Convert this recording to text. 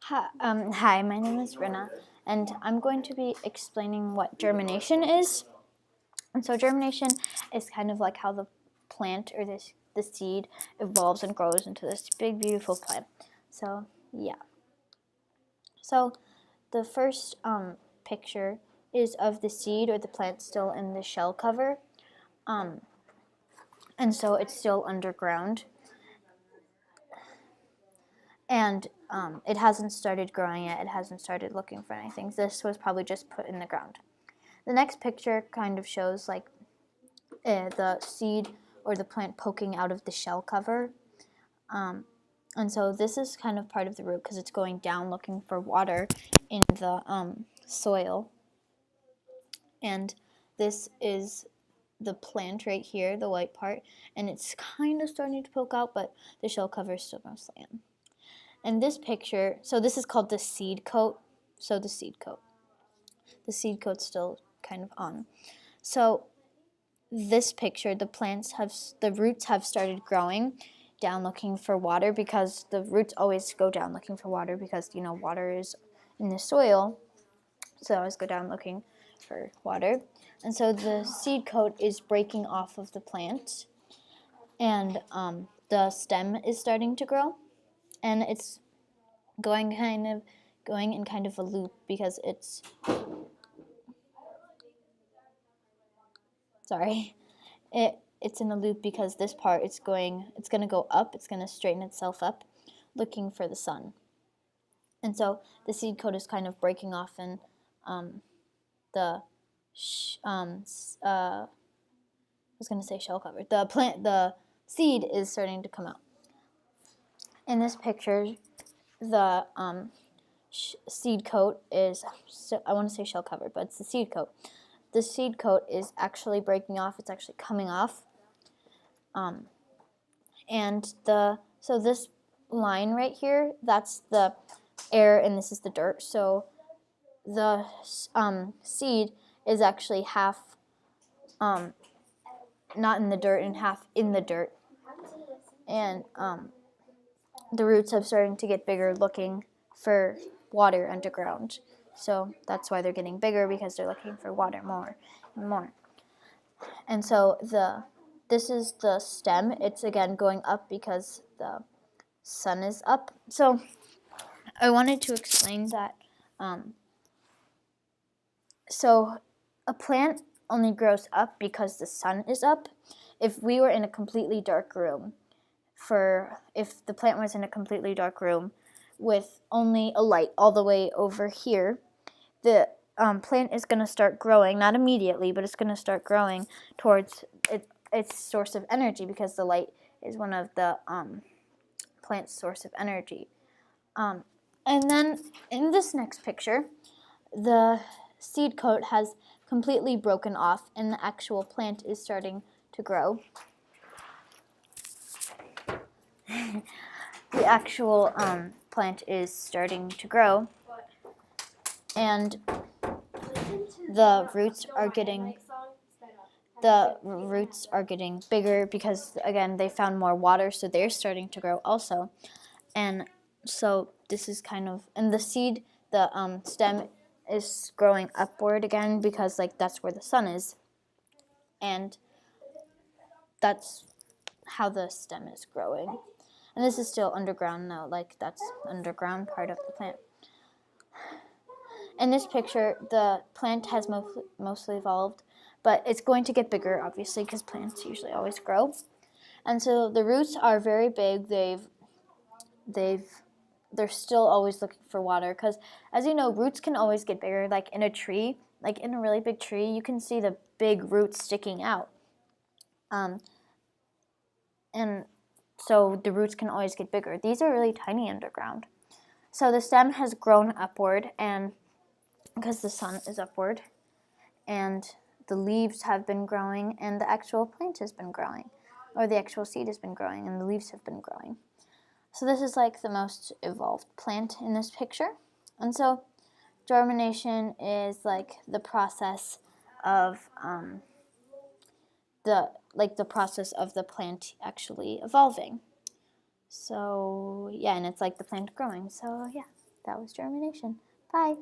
Hi, my name is Brynna, and I'm going to be explaining what germination is. And so germination is kind of like how the plant or the seed evolves and grows into this big, beautiful plant. So, yeah. So, the first picture is of the seed or the plant still in the shell cover. And so it's still underground. And it hasn't started growing yet. It hasn't started looking for anything. This was probably just put in the ground. The next picture kind of shows like the seed or the plant poking out of the shell cover. And so this is kind of part of the root because it's going down looking for water in the soil. And this is the plant right here, the white part, and it's kind of starting to poke out, but the shell cover is still mostly in. And this picture, so this is called the seed coat. So the seed coat's still kind of on. So this picture, the roots have started growing down looking for water because the roots always go down looking for water because, water is in the soil. So they always go down looking for water. And so the seed coat is breaking off of the plant and the stem is starting to grow. And it's going in kind of a loop because it's it's in a loop because this part it's going to go up, it's going to straighten itself up looking for the sun. And so the seed coat is kind of breaking off and I was going to say shell cover. The seed is starting to come out. In this picture, the seed coat is, I want to say shell cover, but it's the seed coat. The seed coat is actually breaking off. It's actually coming off. So this line right here, that's the air, and this is the dirt. So the seed is actually half not in the dirt and half in the dirt. And the roots have started to get bigger looking for water underground. So that's why they're getting bigger, because they're looking for water more and more. And so this is the stem. It's again going up because the sun is up. So I wanted to explain that. So a plant only grows up because the sun is up. If we were in a completely dark room, if the plant was in a completely dark room with only a light all the way over here, the plant is going to start growing, not immediately, but it's going to start growing towards its source of energy, because the light is one of the plant's source of energy. And then in this next picture, the seed coat has completely broken off and the actual plant is starting to grow. The actual plant is starting to grow, and the roots are getting bigger because, again, they found more water, so they're starting to grow also. And so this is kind of, and the seed, the stem is growing upward again because that's where the sun is, and that's how the stem is growing. And this is still underground now, that's underground part of the plant. In this picture, the plant has mostly evolved, but it's going to get bigger, obviously, because plants usually always grow. And so the roots are very big. They're still always looking for water, because, as you know, roots can always get bigger. Like in a tree, like in a really big tree, you can see the big roots sticking out. And so the roots can always get bigger. These are really tiny underground. So the stem has grown upward, and because the sun is upward, and the leaves have been growing, and the actual plant has been growing, or the actual seed has been growing, and the leaves have been growing. So this is the most evolved plant in this picture. And so germination is the process of the process of the plant actually evolving. So yeah, and it's the plant growing. So yeah. that was germination. Bye.